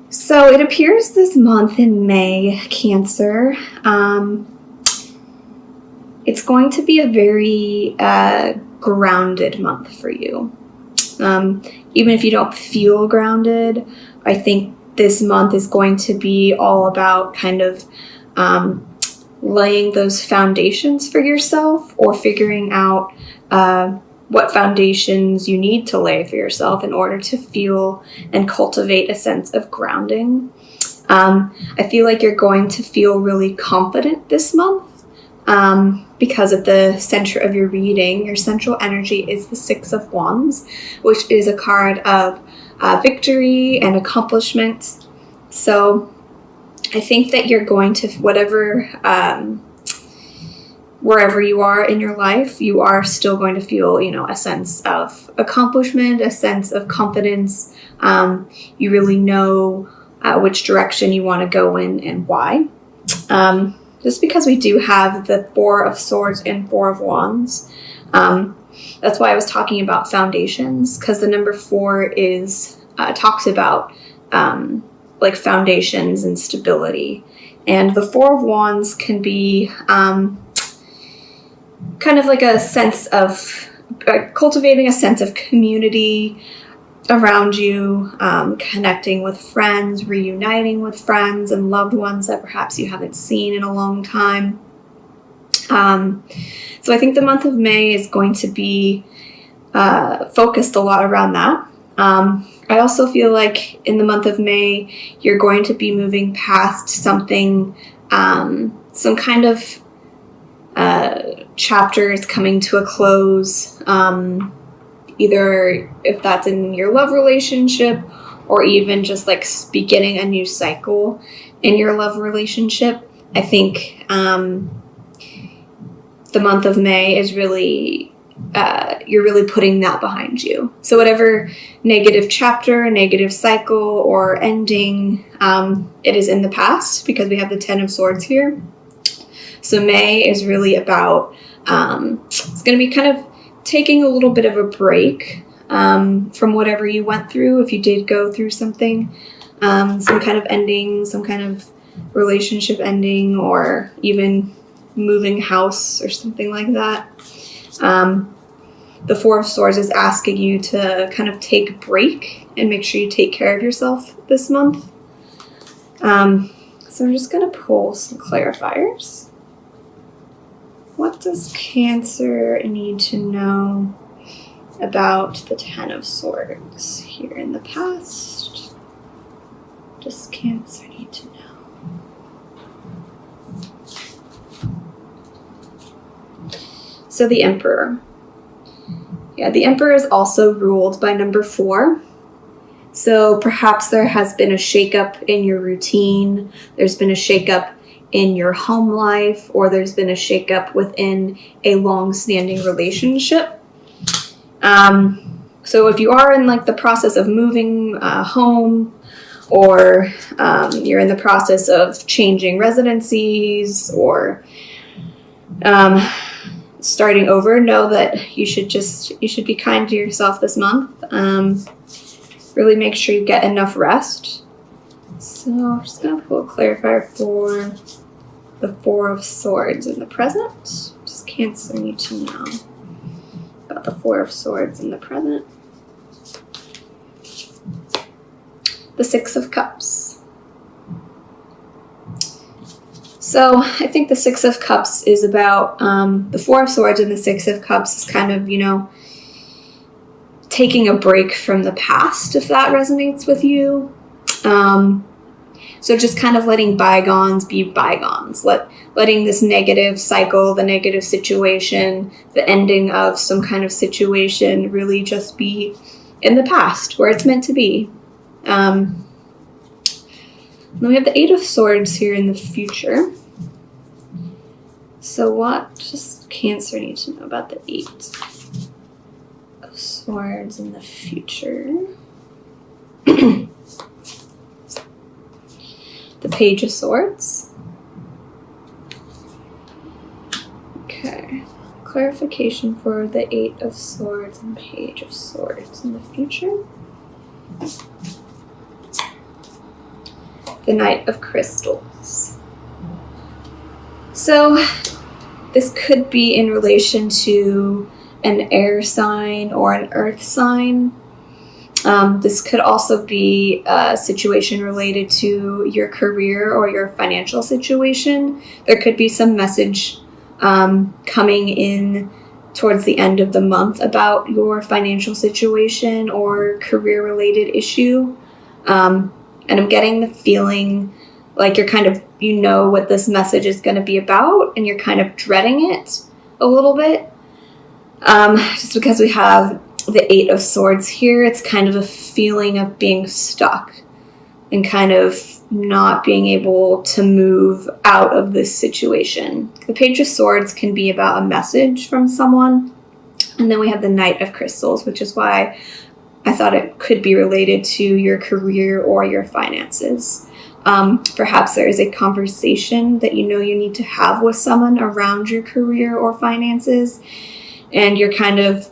So it appears this month in May, Cancer, it's going to be a very grounded month for you. Even if you don't feel grounded, I think this month is going to be all about kind of laying those foundations for yourself, or figuring out what foundations you need to lay for yourself in order to feel and cultivate a sense of grounding. I feel like you're going to feel really confident this month because at the center of your reading, your central energy is the Six of Wands, which is a card of victory and accomplishment. So I think that you're going to, wherever you are in your life, you are still going to feel, a sense of accomplishment, a sense of confidence. You really know which direction you want to go in and why. Just because we do have the Four of Swords and Four of Wands. That's why I was talking about foundations, because the number 4 talks about like foundations and stability. And the Four of Wands can be kind of like a sense of cultivating a sense of community around you, connecting with friends, reuniting with friends and loved ones that perhaps you haven't seen in a long time. So I think the month of May is going to be focused a lot around that. I also feel like in the month of May, you're going to be moving past something, some kind of chapter is coming to a close, either if that's in your love relationship or even just like beginning a new cycle in your love relationship. I think the month of May is really, you're really putting that behind you. So whatever negative chapter, negative cycle, or ending, it is in the past, because we have the 10 of Swords here. So May is really about, it's going to be kind of taking a little bit of a break from whatever you went through, if you did go through something, some kind of ending, some kind of relationship ending, or even moving house or something like that. The Four of Swords is asking you to kind of take a break and make sure you take care of yourself this month. So I'm just going to pull some clarifiers. What does Cancer need to know about the 10 of Swords here in the past? What does Cancer need to know? So the Emperor. Yeah, the Emperor is also ruled by number 4. So perhaps there has been a shakeup in your routine. There's been a shakeup in your home life, or there's been a shakeup within a long-standing relationship. So if you are in like the process of moving home, or you're in the process of changing residencies, or starting over, know that you should be kind to yourself this month. Really make sure you get enough rest. So I'm just going to pull a clarifier for the Four of Swords in the present. Does Cancer need to know about the Four of Swords in the present? The Six of Cups. So I think the Six of Cups is about the Four of Swords, and the Six of Cups is kind of, taking a break from the past, if that resonates with you. So just kind of letting bygones be bygones, letting this negative cycle, the negative situation, the ending of some kind of situation really just be in the past, where it's meant to be. Then we have the Eight of Swords here in the future. So what does Cancer need to know about the Eight of Swords in the future? The Page of Swords. Okay. Clarification for the Eight of Swords and Page of Swords in the future. the Knight of Crystals. So this could be in relation to an air sign or an earth sign. This could also be a situation related to your career or your financial situation. There could be some message coming in towards the end of the month about your financial situation or career-related issue. And I'm getting the feeling like you're kind of, you know what this message is going to be about, and you're kind of dreading it a little bit. Just because we have the Eight of Swords here, it's kind of a feeling of being stuck and kind of not being able to move out of this situation. The Page of Swords can be about a message from someone. And then we have the Knight of Crystals, which is why I thought it could be related to your career or your finances. Perhaps there is a conversation that you know you need to have with someone around your career or finances, and you're kind of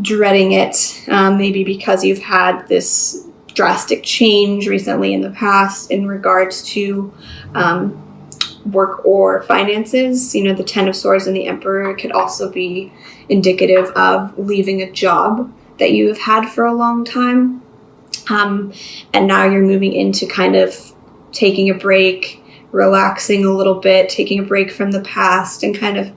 dreading it, maybe because you've had this drastic change recently in the past in regards to work or finances. You know, the Ten of Swords and the Emperor could also be indicative of leaving a job that you have had for a long time. And now you're moving into kind of taking a break, relaxing a little bit, taking a break from the past, and kind of,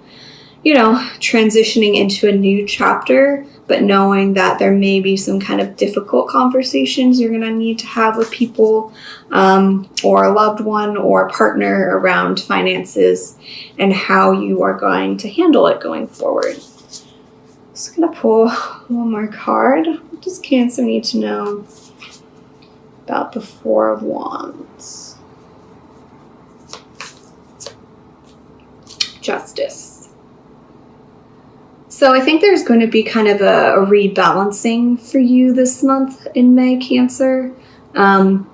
you know, transitioning into a new chapter, but knowing that there may be some kind of difficult conversations you're going to need to have with people or a loved one or a partner around finances and how you are going to handle it going forward. Just going to pull one more card. What does Cancer need to know about the Four of Wands? Justice. So I think there's going to be kind of a rebalancing for you this month in May, Cancer. Some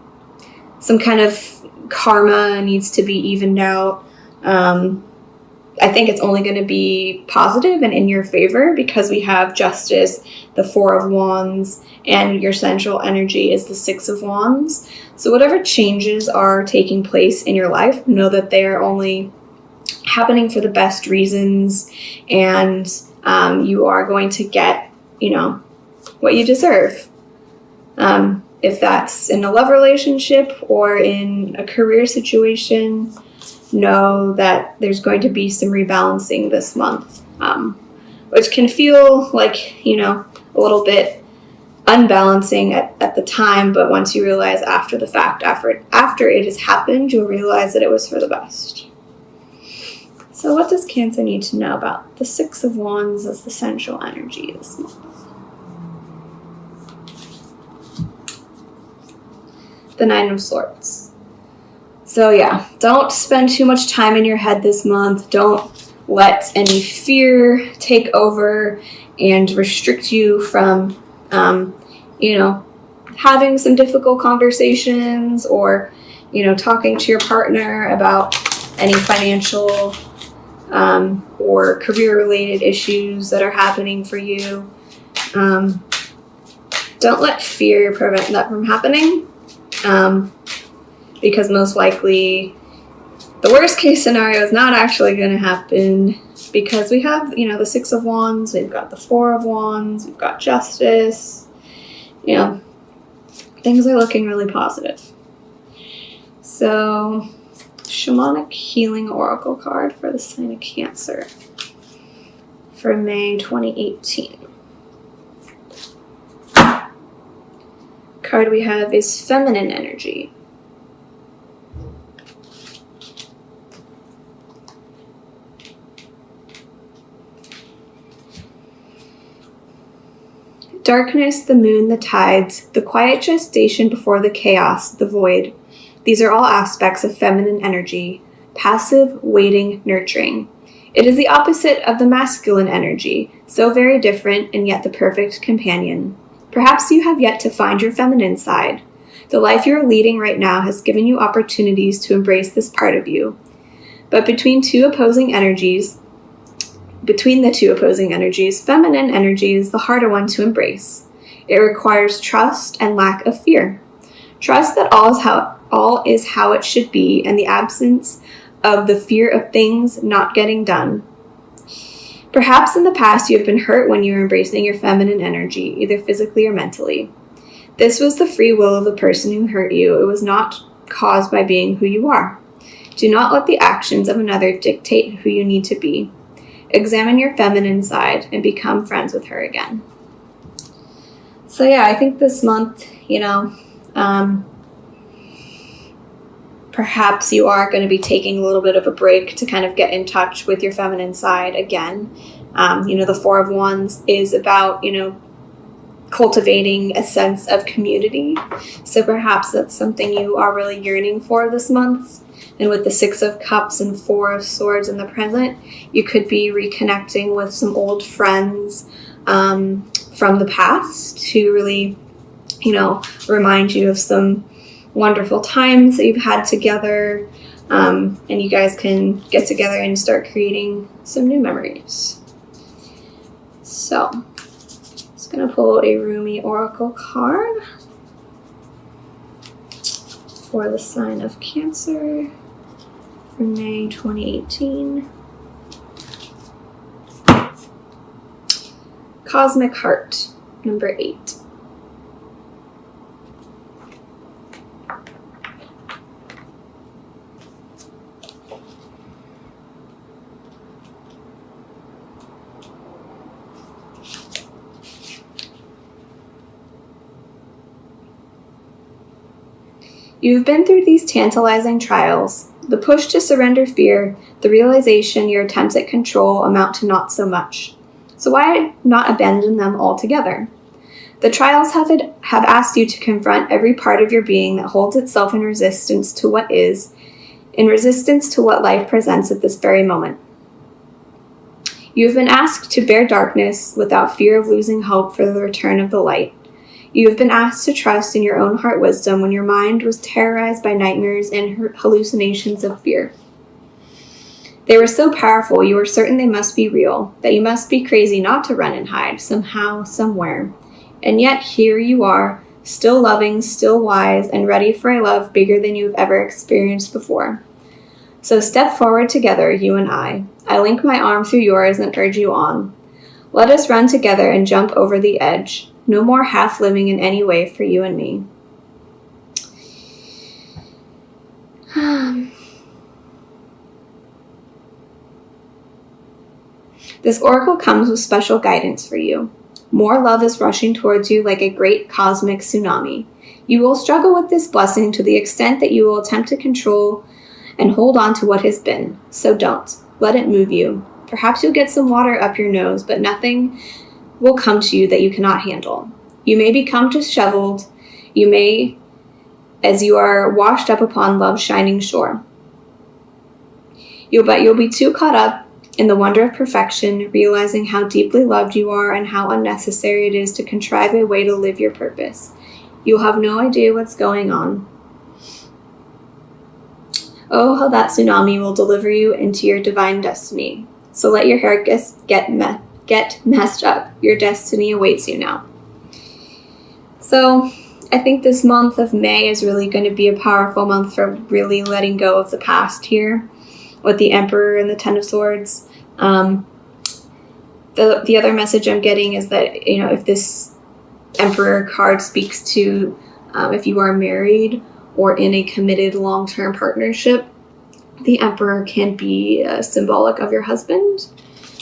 kind of karma needs to be evened out. I think it's only going to be positive and in your favor because we have Justice, the Four of Wands, and your central energy is the Six of Wands. So whatever changes are taking place in your life, know that they are only happening for the best reasons, and you are going to get, you know, what you deserve. If that's in a love relationship or in a career situation, know that there's going to be some rebalancing this month, which can feel like, you know, a little bit unbalancing at the time, but once you realize after the fact, after it has happened, you'll realize that it was for the best. So what does Cancer need to know about the Six of Wands as the central energy this month? The Nine of Swords. So yeah, don't spend too much time in your head this month. Don't let any fear take over and restrict you from, you know, having some difficult conversations or, you know, talking to your partner about any financial or career-related issues that are happening for you. Don't let fear prevent that from happening, because most likely the worst case scenario is not actually going to happen, because we have, you know, the Six of Wands, we've got the Four of Wands, we've got Justice. You know, things are looking really positive. So, Shamanic Healing Oracle card for the sign of Cancer for May 2018. Card we have is Feminine Energy. Darkness, the moon, the tides, the quiet gestation before the chaos, the void. These are all aspects of feminine energy, passive, waiting, nurturing. It is the opposite of the masculine energy, so very different and yet the perfect companion. Perhaps you have yet to find your feminine side. The life you are leading right now has given you opportunities to embrace this part of you. But between the two opposing energies, feminine energy is the harder one to embrace. It requires trust and lack of fear. Trust that all is how it should be, and the absence of the fear of things not getting done. Perhaps in the past you have been hurt when you were embracing your feminine energy, either physically or mentally. This was the free will of the person who hurt you. It was not caused by being who you are. Do not let the actions of another dictate who you need to be. Examine your feminine side and become friends with her again. So yeah, I think this month, perhaps you are going to be taking a little bit of a break to kind of get in touch with your feminine side again. The Four of Wands is about, cultivating a sense of community. So perhaps that's something you are really yearning for this month. And with the Six of Cups and Four of Swords in the present, you could be reconnecting with some old friends from the past to really, remind you of some wonderful times that you've had together, and you guys can get together and start creating some new memories. So, just going to pull a Rumi Oracle card for the sign of Cancer for May 2018. Cosmic Heart, number 8. You've been through these tantalizing trials. The push to surrender fear, the realization your attempts at control amount to not so much. So why not abandon them altogether? The trials have asked you to confront every part of your being that holds itself in resistance to what is, in resistance to what life presents at this very moment. You have been asked to bear darkness without fear of losing hope for the return of the light. You have been asked to trust in your own heart wisdom when your mind was terrorized by nightmares and hallucinations of fear. They were so powerful, you were certain they must be real, that you must be crazy not to run and hide, somehow, somewhere. And yet here you are, still loving, still wise, and ready for a love bigger than you've ever experienced before. So step forward together, you and I. I link my arm through yours and urge you on. Let us run together and jump over the edge. No more half living in any way for you and me. This oracle comes with special guidance for you. More love is rushing towards you like a great cosmic tsunami. You will struggle with this blessing to the extent that you will attempt to control and hold on to what has been. So don't. Let it move you. Perhaps you'll get some water up your nose, but nothing will come to you that you cannot handle. You may become disheveled. You may, as you are washed up upon love's shining shore. You'll be too caught up in the wonder of perfection, realizing how deeply loved you are and how unnecessary it is to contrive a way to live your purpose. You'll have no idea what's going on. Oh, how that tsunami will deliver you into your divine destiny. So let your hair get messed up. Your destiny awaits you now. So I think this month of May is really going to be a powerful month for really letting go of the past here with the Emperor and the Ten of Swords. The other message I'm getting is that, if this Emperor card speaks to if you are married or in a committed long-term partnership, the Emperor can be symbolic of your husband.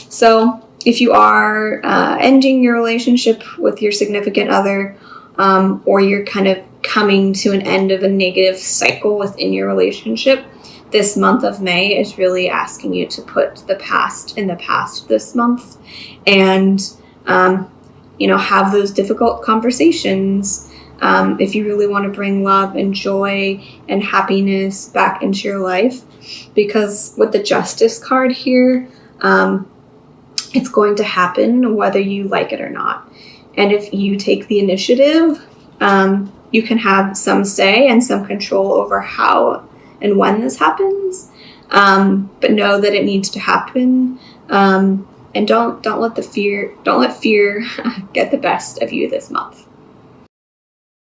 So if you are ending your relationship with your significant other, or you're kind of coming to an end of a negative cycle within your relationship, this month of May is really asking you to put the past in the past this month and, have those difficult conversations. If you really want to bring love and joy and happiness back into your life, because with the Justice card here, it's going to happen whether you like it or not. And if you take the initiative, you can have some say and some control over how and when this happens. But know that it needs to happen. And don't let fear get the best of you this month.